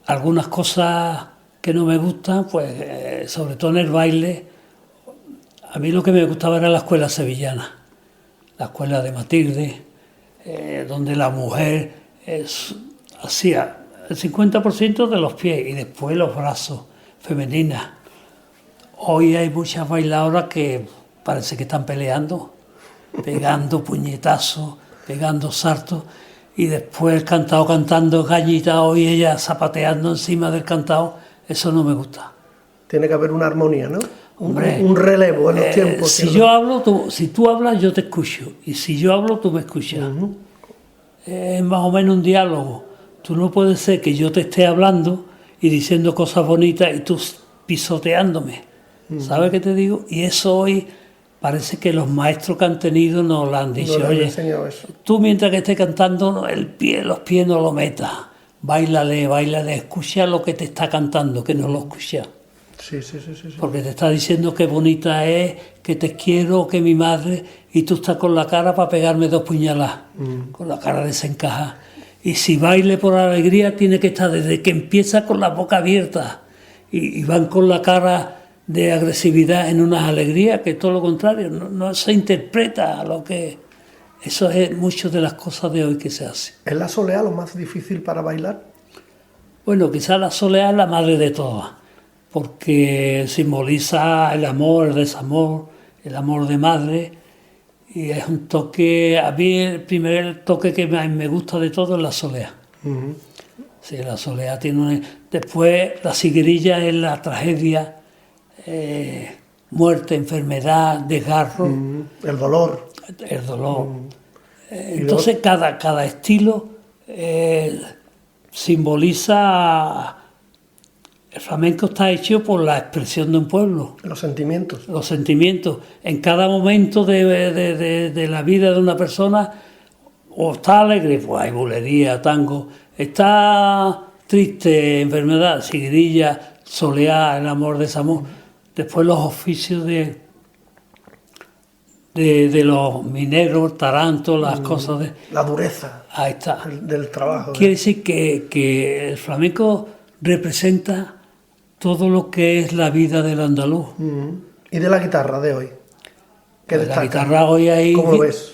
D: Algunas cosas que no me gustan, pues sobre todo en el baile, a mí lo que me gustaba era la escuela sevillana, la escuela de Matilde, donde la mujer hacía el 50% de los pies y después los brazos, femeninas. Hoy hay muchas bailadoras que parece que están peleando, pegando puñetazos, pegando saltos, y después el cantao cantando gañitao y ella zapateando encima del cantao. Eso no me gusta.
B: Tiene que haber una armonía, ¿no?
D: Hombre,
B: un relevo en los tiempos.
D: Si tú hablas, yo te escucho, y si yo hablo, tú me escuchas. Es más o menos un diálogo. Tú no puedes ser que yo te esté hablando y diciendo cosas bonitas y tú pisoteándome. ¿Sabes qué te digo? Y eso hoy parece que los maestros que han tenido nos lo han dicho.
B: No le han
D: Oye,
B: enseñado eso.
D: tú mientras que estés cantando, los pies no lo metas. Báilale, escucha lo que te está cantando, que no lo escucha.
B: Sí.
D: Porque te está diciendo qué bonita es, que te quiero, que mi madre, y tú estás con la cara para pegarme 2 puñaladas, con la cara desencajada. Y si baile por alegría, tiene que estar desde que empieza con la boca abierta y van con la cara de agresividad en unas alegrías, que todo lo contrario, no se interpreta lo que... Eso es mucho de las cosas de hoy que se hace.
B: ¿Es la soleá lo más difícil para bailar?
D: Bueno, quizás la soleá es la madre de todas, porque simboliza el amor, el desamor, el amor de madre, y es un toque, a mí el primer toque que me gusta de todo es la soleá. Sí, la soleá tiene después la siguirilla es la tragedia, muerte, enfermedad, desgarro.
B: El dolor.
D: El dolor. Entonces cada estilo simboliza... El flamenco está hecho por la expresión de un pueblo.
B: Los sentimientos.
D: Los sentimientos. En cada momento de la vida de una persona, o está alegre, pues hay bulería, tango. Está triste, enfermedad, seguidilla, soleá, el amor, desamor. Después los oficios de los mineros, tarantos, las cosas de...
B: La dureza.
D: Ahí está.
B: Del trabajo.
D: Quiere decir que el flamenco representa todo lo que es la vida del andaluz.
B: ¿Y de la guitarra de hoy? ¿Qué
D: De la
B: destaca?
D: guitarra hoy hay...
B: ¿Cómo lo ves?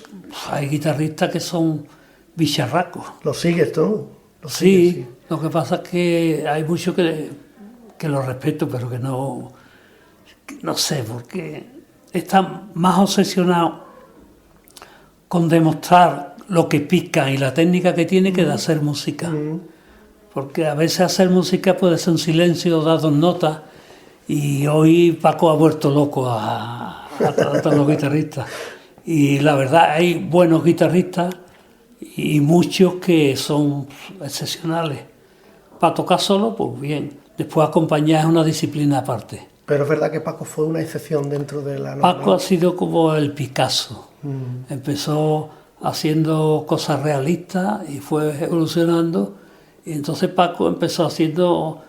D: Hay guitarristas que son bicharracos.
B: ¿Lo sigues tú?
D: Sí, lo que pasa es que hay muchos que lo respeto, pero que no sé, porque están más obsesionados con demostrar lo que pican y la técnica que tiene que de hacer música. Porque a veces hacer música puede ser un silencio, dar 2 notas, y hoy Paco ha vuelto loco a todos los guitarristas. Y la verdad, hay buenos guitarristas y muchos que son excepcionales. Para tocar solo, pues bien. Después acompañar es una disciplina aparte.
B: Pero es verdad que Paco fue una excepción dentro de la norma.
D: Paco ha sido como el Picasso. Empezó haciendo cosas realistas y fue evolucionando. Y entonces Paco empezó haciendo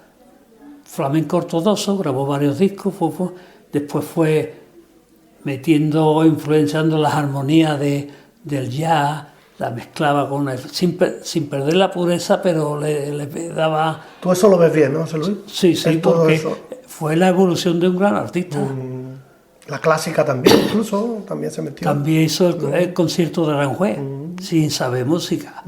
D: flamenco ortodoxo, grabó varios discos, después fue influenciando las armonías del jazz, la mezclaba con sin perder la pureza, pero le daba...
B: Tú eso lo ves bien, ¿no, José Luis?
D: Sí, porque
B: eso.
D: Fue la evolución de un gran artista.
B: La clásica también, incluso, también se metió.
D: También hizo el concierto de Aranjuez, sin saber música.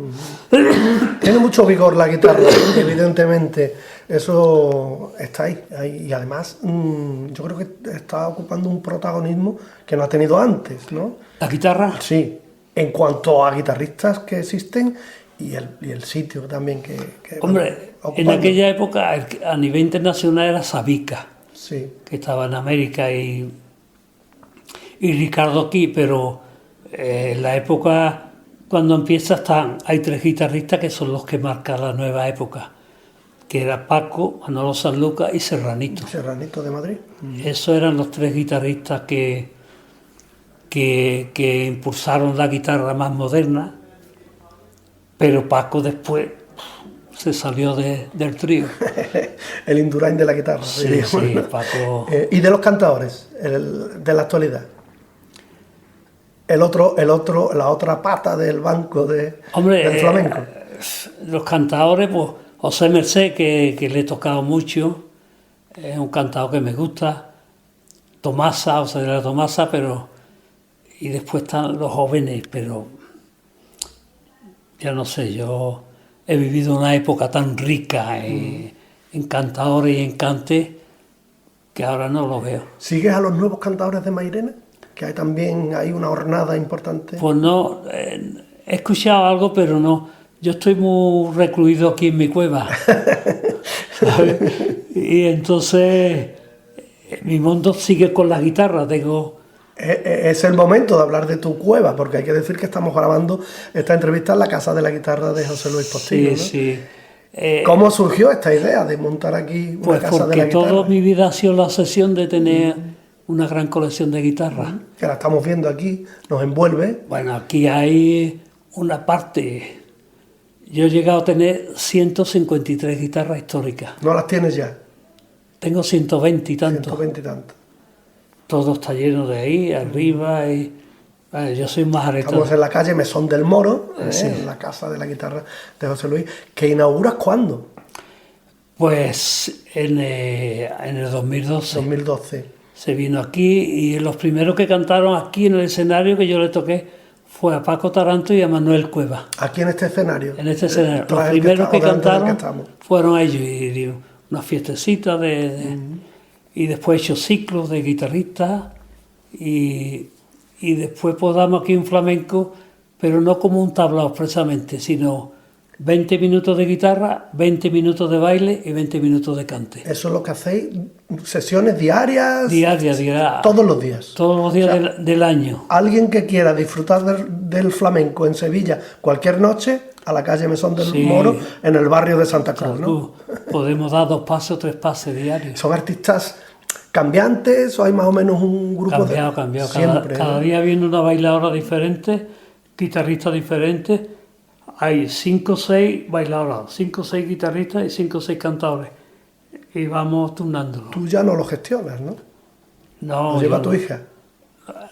B: Tiene mucho vigor la guitarra, evidentemente. Eso está ahí. Y además, yo creo que está ocupando un protagonismo que no ha tenido antes, ¿no?
D: ¿La guitarra?
B: Sí, en cuanto a guitarristas que existen y el sitio también que
D: Hombre,
B: ocupando.
D: en aquella época a nivel internacional era Sabica,
B: sí,
D: que estaba en América, y Ricardo aquí, pero en la época cuando empieza hay 3 guitarristas que son los que marcan la nueva época, que era Paco, Manolo Sanlúcar y Serranito.
B: Serranito de Madrid.
D: Esos eran los 3 guitarristas que impulsaron la guitarra más moderna, pero Paco después se salió del trío.
B: El Indurain de la guitarra.
D: Sí,
B: diríamos,
D: sí,
B: ¿no?
D: Paco.
B: ¿Y de los cantadores de la actualidad? La otra pata del banco del flamenco.
D: Los cantadores, pues José Mercé, que le he tocado mucho, es un cantador que me gusta. Tomasa, José de la Tomasa, y después están los jóvenes, pero ya no sé, yo he vivido una época tan rica en cantadores y en cantes que ahora no lo veo.
B: ¿Sigues a los nuevos cantadores de Mairena? Que hay una hornada importante.
D: Pues no, he escuchado algo, pero no. Yo estoy muy recluido aquí en mi cueva. ¿Sabes? Y entonces mi mundo sigue con la guitarra.
B: Es el momento de hablar de tu cueva, porque hay que decir que estamos grabando esta entrevista en la Casa de la Guitarra de José Luis Postigo,
D: sí,
B: ¿no?
D: sí.
B: ¿Cómo surgió esta idea de montar aquí una
D: Pues
B: Casa de la Guitarra?
D: porque toda mi vida ha sido la obsesión de tener una gran colección de guitarras.
B: Que la estamos viendo aquí, nos envuelve.
D: Bueno, aquí hay una parte. Yo he llegado a tener 153 guitarras históricas.
B: ¿No las tienes ya?
D: Tengo 120 y tantos.
B: 120 y tantos.
D: Todo está lleno de ahí, arriba. Vale, yo soy más aretado.
B: Estamos en la calle Mesón del Moro,
D: Sí.
B: en la Casa de la Guitarra de José Luis. ¿Que inauguras cuándo?
D: Pues en el 2012
B: 2012.
D: se vino aquí y los primeros que cantaron aquí en el escenario que yo le toqué fue a Paco Taranto y a Manuel Cueva.
B: Aquí en este escenario.
D: En este escenario. Los
B: Tras el
D: primeros que
B: delante del
D: cantaron
B: estamos.
D: fueron ellos y una fiestecita y después he hecho ciclos de guitarristas y después pues damos aquí un flamenco, pero no como un tablao expresamente, sino 20 minutos de guitarra, 20 minutos de baile y 20 minutos de cante.
B: Eso es lo que hacéis, sesiones diarias.
D: Diaria.
B: Todos los días.
D: Todos los días
B: O sea,
D: del año.
B: Alguien que quiera disfrutar del flamenco en Sevilla cualquier noche, a la calle Mesón del
D: Sí.
B: Moro, en el barrio de Santa Cruz, ¿no?
D: Podemos dar 2 pases, 3 pases diarios.
B: ¿Son artistas cambiantes o hay más o menos un grupo
D: Cambiado.
B: Siempre,
D: Cada
B: ¿no?
D: día viene una bailadora diferente, guitarristas diferentes. Hay 5 o 6 bailadoras, 5 o 6 guitarristas y 5 o 6 cantadores. Y vamos turnándolo.
B: Tú ya no lo gestionas, ¿no?
D: No,
B: Lo lleva
D: yo
B: tu
D: no.
B: hija.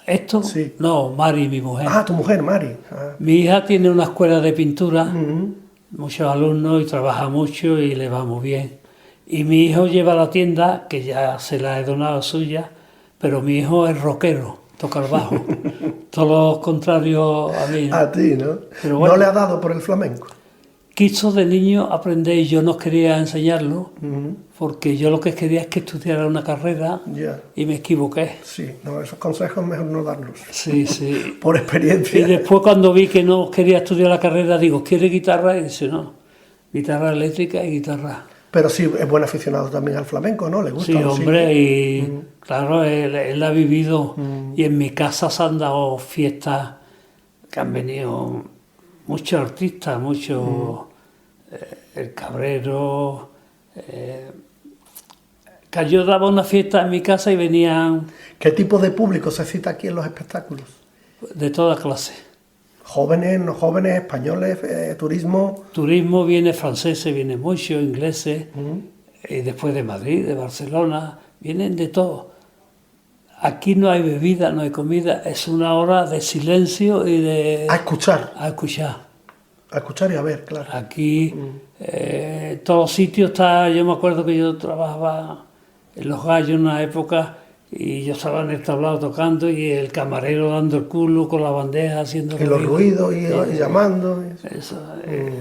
D: ¿Esto?
B: Sí.
D: No, Mari, mi mujer.
B: Ah, tu mujer, Mari. Ah.
D: Mi hija tiene una escuela de pintura,
B: Ujú.
D: muchos alumnos y trabaja mucho y le va muy bien. Y mi hijo lleva la tienda, que ya se la he donado suya, pero mi hijo es rockero, toca el bajo. Todo lo contrario a mí, ¿no?
B: A ti, ¿no?
D: Pero bueno.
B: No le ha dado por el flamenco.
D: Quiso de niño aprender y yo no quería enseñarlo, porque yo lo que quería es que estudiara una carrera
B: Ya.
D: y me equivoqué.
B: Sí, no, esos consejos mejor no darlos.
D: Sí, sí.
B: Por
D: Y
B: experiencia.
D: después cuando vi que no quería estudiar la carrera, digo, ¿quiere guitarra? Y dice, no, guitarra eléctrica y guitarra.
B: Pero sí, es buen aficionado también al flamenco, ¿no? Le gusta.
D: Sí,
B: lo
D: hombre,
B: sigue.
D: y claro, él ha vivido y en mi casa se han dado fiestas que han venido muchos artistas, el Cabrero, que yo daba una fiesta en mi casa y venían
B: ¿Qué tipo de público se cita aquí en los espectáculos?
D: de toda clase.
B: Jóvenes, no jóvenes, españoles, turismo.
D: Turismo viene franceses, viene mucho, ingleses, y después de Madrid, de Barcelona, vienen de todo. Aquí no hay bebida, no hay comida, es una hora de silencio y de...
B: A escuchar.
D: a escuchar.
B: A escuchar y a ver, claro.
D: Aquí, todos los sitios está. Yo me acuerdo que yo trabajaba en Los Gallos en una época y yo estaba en el tablado tocando y el camarero dando el culo con la bandeja haciendo
B: Y los ruidos y llamando.
D: eso,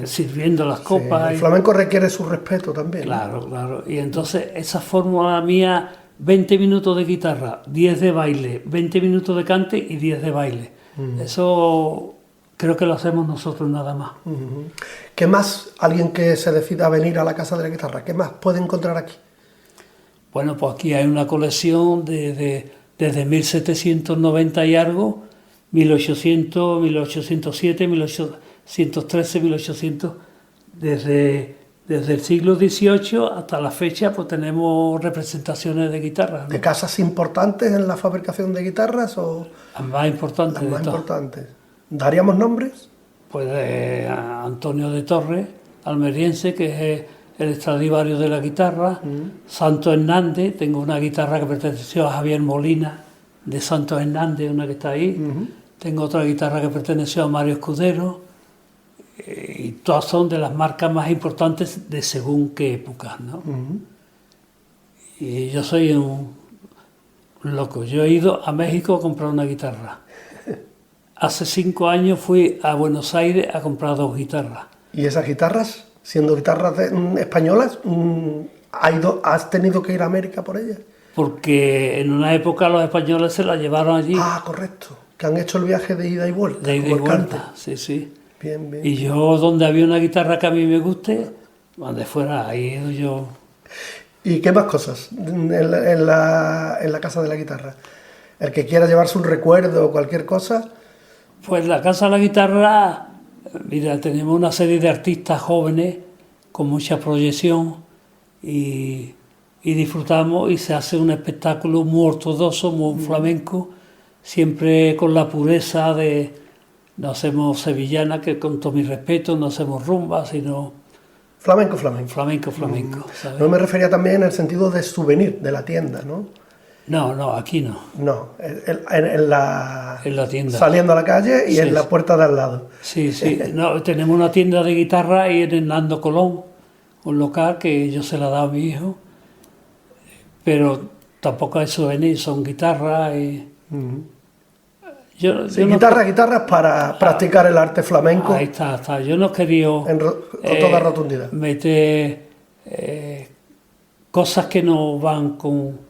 D: sirviendo las
B: Sí,
D: copas.
B: el flamenco requiere su respeto también.
D: Claro. Y entonces esa fórmula mía, 20 minutos de guitarra, 10 de baile, 20 minutos de cante y 10 de baile. Eso creo que lo hacemos nosotros nada más.
B: ¿Qué más alguien que se decida a venir a la Casa de la Guitarra, qué más puede encontrar aquí?
D: Bueno, pues aquí hay una colección desde 1790 y algo, 1800, 1807, 1813, 1800, desde el siglo XVIII hasta la fecha, pues tenemos representaciones de guitarras,
B: ¿De
D: ¿no?
B: casas importantes en la fabricación de guitarras o
D: Las más importantes
B: las
D: de
B: más
D: todas.
B: importantes? ¿Daríamos nombres?
D: Pues Antonio de Torres, almeriense, que es el Stradivarius de la guitarra. Santo Hernández, tengo una guitarra que perteneció a Javier Molina, de Santos Hernández, una que está ahí. Tengo otra guitarra que perteneció a Mario Escudero. Y todas son de las marcas más importantes de según qué épocas, ¿no? Y yo soy un loco. Yo he ido a México a comprar una guitarra. Hace 5 años fui a Buenos Aires a comprar 2 guitarras.
B: ¿Y esas guitarras, siendo guitarras españolas, has tenido que ir a América por ellas?
D: Porque en una época los españoles se las llevaron allí.
B: Ah, correcto. Que han hecho el viaje de ida y vuelta.
D: De ida y vuelta, sí, sí.
B: Bien, bien.
D: Y yo, donde había una guitarra que a mí me guste, donde fuera, ahí he ido yo.
B: ¿Y qué más cosas en la casa de la guitarra? El que quiera llevarse un recuerdo o cualquier cosa.
D: Pues la Casa de la Guitarra, mira, tenemos una serie de artistas jóvenes con mucha proyección y disfrutamos, y se hace un espectáculo muy ortodoxo, muy flamenco, siempre con la pureza de, no hacemos sevillana, que con todo mi respeto, no hacemos rumba, sino
B: Flamenco.
D: flamenco, ¿sabes?
B: No me refería también en el sentido de souvenir de la tienda, ¿no?
D: No, aquí no.
B: No, en la
D: tienda.
B: Saliendo a la calle y
D: Sí,
B: en la puerta de al lado.
D: Sí. No, tenemos una tienda de guitarra ahí en Hernando Colón, un local que yo se la he dado a mi hijo, pero tampoco hay souvenir, son guitarras y...
B: Guitarras para practicar el arte flamenco.
D: Ahí está. Yo no he querido
B: con toda rotundidad.
D: meter cosas que no van con...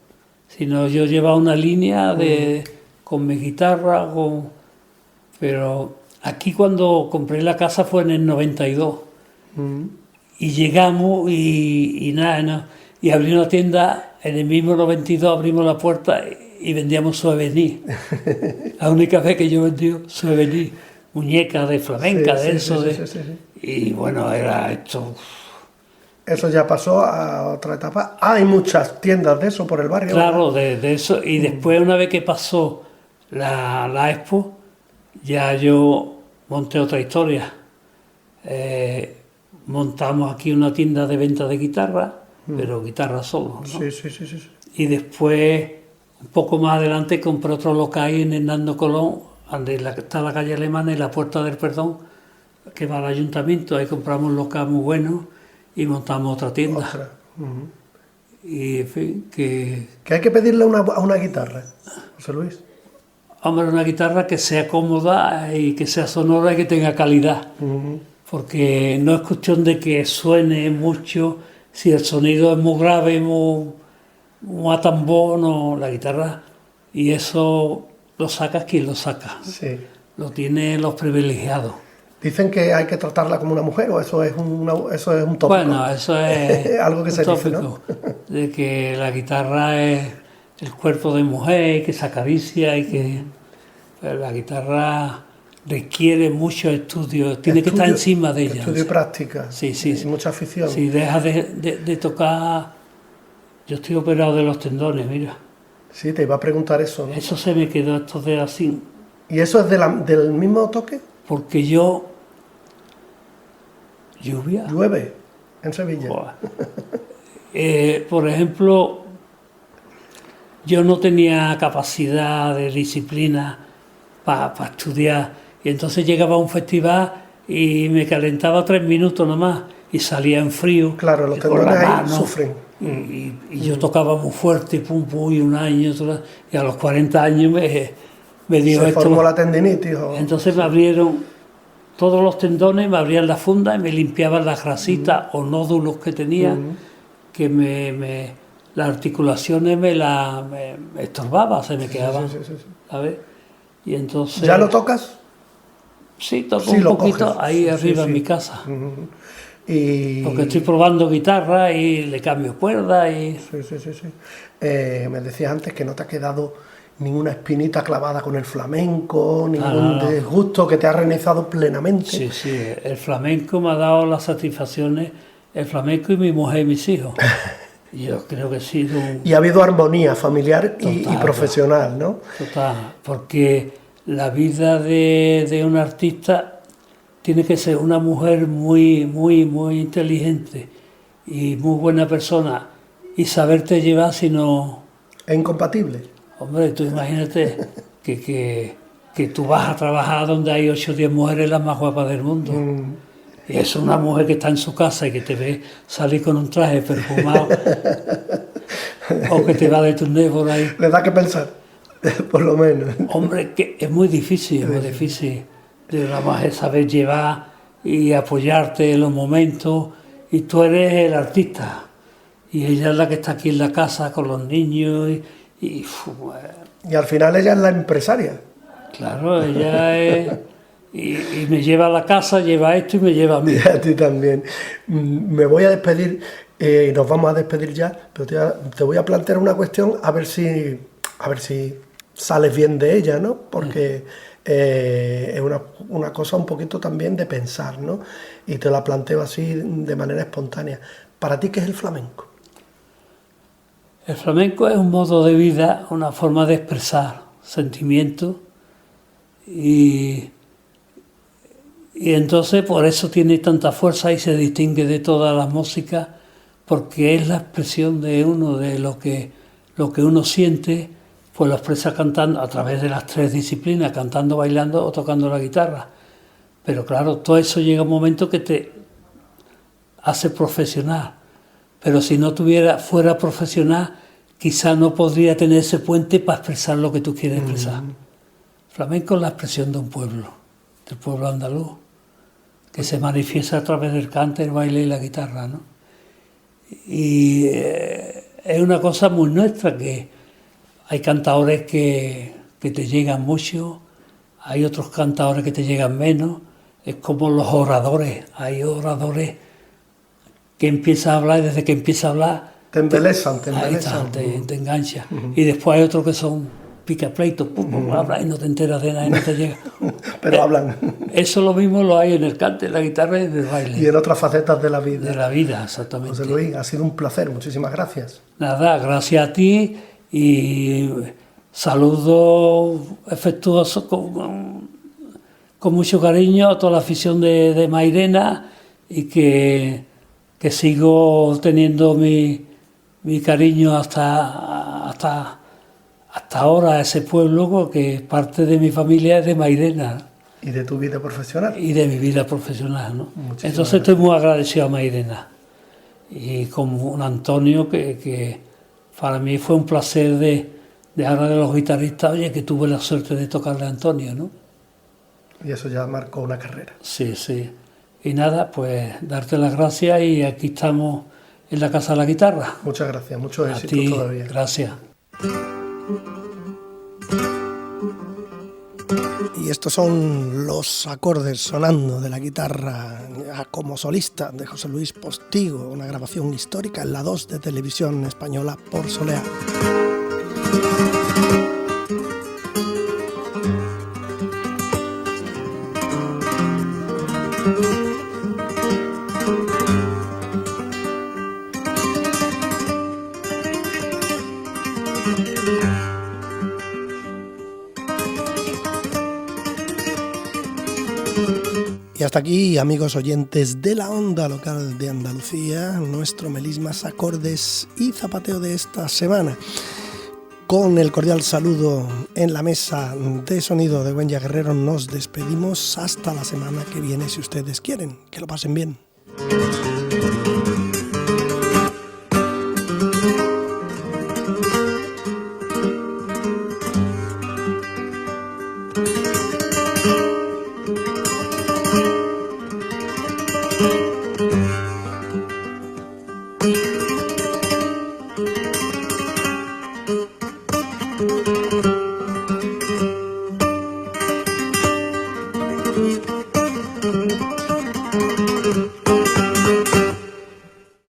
D: Sino yo llevaba una línea con mi guitarra, pero aquí cuando compré la casa fue en el 92. Y llegamos y nada. Y abrí una tienda, en el mismo 92 abrimos la puerta y vendíamos souvenir. La única vez que yo vendí souvenir, muñecas de flamenca,
B: Sí.
D: Y bueno, era esto.
B: Eso ya pasó a otra etapa. Hay muchas tiendas de eso por el barrio.
D: Claro, de eso. Y después, una vez que pasó la Expo, ya yo monté otra historia. Montamos aquí una tienda de venta de guitarra, pero guitarra solo, ¿no?
B: Sí.
D: Y después, un poco más adelante, compré otro local ahí en Hernando Colón, donde está la calle Alemana y la Puerta del Perdón, que va al ayuntamiento. Ahí compramos un local muy bueno y montamos otra tienda. Y en fin,
B: que hay que pedirle a una guitarra, José Luis.
D: Hombre, una guitarra que sea cómoda y que sea sonora y que tenga calidad. Porque no es cuestión de que suene mucho, si el sonido es muy grave, muy a tambor, no, la guitarra, y eso lo sacas quien lo saca.
B: Sí.
D: Lo tienen los privilegiados.
B: Dicen que hay que tratarla como una mujer, o eso es un tópico.
D: Bueno, eso es
B: algo que se dice, ¿no?
D: De que la guitarra es el cuerpo de mujer, que se acaricia y que pero la guitarra requiere mucho estudio, tiene que estar encima de ella.
B: Estudio y práctica.
D: Sí.
B: Y mucha afición.
D: Si dejas de tocar, yo estoy operado de los tendones, mira.
B: Sí, te iba a preguntar eso, ¿no?
D: Eso se me quedó estos dedos así.
B: ¿Y eso es del mismo toque?
D: Porque yo... ¿Lluvia?
B: Llueve en Sevilla.
D: Por ejemplo, yo no tenía capacidad de disciplina para estudiar. Y entonces llegaba a un festival y me calentaba 3 minutos nomás y salía en frío.
B: Claro, los tendones ahí sufren.
D: Y yo tocaba muy fuerte, pum, y un año, y a los 40 años me dio
B: Se
D: esto.
B: formó la tendinitis.
D: Entonces me abrieron todos los tendones, me abrían la funda y me limpiaban las grasitas o nódulos que tenía, que las articulaciones me estorbaba, se me quedaban.
B: Sí.
D: ¿Sabes? Y entonces...
B: ¿Ya lo tocas?
D: Sí, toco
B: Sí,
D: un
B: lo
D: poquito
B: coges.
D: ahí
B: Sí,
D: arriba
B: sí.
D: en mi casa.
B: Y...
D: Porque estoy probando guitarra y le cambio cuerdas y...
B: Sí. Me decías antes que no te ha quedado ninguna espinita clavada con el flamenco, ningún
D: no.
B: disgusto, que te ha realizado plenamente.
D: Sí, el flamenco me ha dado las satisfacciones, el flamenco y mi mujer y mis hijos. Yo creo que sí.
B: Y ha habido armonía familiar y
D: Total,
B: profesional, ¿no?
D: Total, porque la vida de un artista tiene que ser una mujer muy, muy, muy inteligente y muy buena persona y saberte llevar, si no...
B: ¿Es incompatible?
D: Hombre, tú imagínate que tú vas a trabajar donde hay 8 o 10 mujeres las más guapas del mundo. Y es una mujer que está en su casa y que te ve salir con un traje perfumado o que te va de turné por ahí.
B: Le da que pensar, por lo menos.
D: Hombre, que es muy difícil, de una mujer saber llevar y apoyarte en los momentos, y tú eres el artista y ella es la que está aquí en la casa con los niños y
B: al final ella es la empresaria.
D: Claro, ella es... Y me lleva a la casa, lleva esto y me lleva a mí.
B: Y a ti también. Me voy a despedir, y nos vamos a despedir ya, pero te voy a plantear una cuestión a ver si sales bien de ella, ¿no? Porque es una cosa un poquito también de pensar, ¿no? Y te la planteo así de manera espontánea. ¿Para ti qué es el flamenco?
D: El flamenco es un modo de vida, una forma de expresar sentimientos y entonces por eso tiene tanta fuerza y se distingue de todas las músicas, porque es la expresión de uno, de lo que uno siente, pues lo expresa cantando a través de las 3 disciplinas, cantando, bailando o tocando la guitarra. Pero claro, todo eso llega un momento que te hace profesional. Pero si no fuera profesional, quizá no podría tener ese puente para expresar lo que tú quieres expresar. Flamenco es la expresión de un pueblo, del pueblo andaluz, que se manifiesta a través del cante, el baile y la guitarra, ¿no? Y es una cosa muy nuestra, que hay cantadores que te llegan mucho, hay otros cantadores que te llegan menos. Es como los oradores, hay oradores que empiezan a hablar y desde que empieza a hablar
B: te embelezan.
D: Te engancha. Y después hay otros que son picapleitos, hablan y no te enteras de nada y no te llega.
B: Pero hablan.
D: Eso lo mismo lo hay en el cante, en la guitarra y en el baile.
B: Y en otras facetas de la vida.
D: De la vida, exactamente.
B: José Luis, ha sido un placer, muchísimas gracias.
D: Nada, gracias a ti y saludos afectuosos con mucho cariño a toda la afición de Mairena, y que sigo teniendo mi cariño hasta ahora a ese pueblo, porque parte de mi familia es de Mairena.
B: ¿Y de tu vida profesional?
D: Y de mi vida profesional, ¿no? Entonces
B: gracias.
D: Estoy muy agradecido a Mairena. Y con un Antonio que para mí fue un placer de hablar de los guitarristas, oye, que tuve la suerte de tocarle a Antonio, ¿no?
B: Y eso ya marcó una carrera.
D: Sí. Y nada, pues darte las gracias, y aquí estamos en la Casa de la Guitarra.
B: Muchas gracias, mucho éxito
D: a ti,
B: todavía.
D: Gracias.
B: Y estos son los acordes sonando de la guitarra como solista de José Luis Postigo, una grabación histórica en la 2 de Televisión Española por Soleá. Y hasta aquí, amigos oyentes de la onda local de Andalucía, nuestro melismas, acordes y zapateo de esta semana. Con el cordial saludo en la mesa de sonido de Güenya Guerrero, nos despedimos hasta la semana que viene, si ustedes quieren. Que lo pasen bien.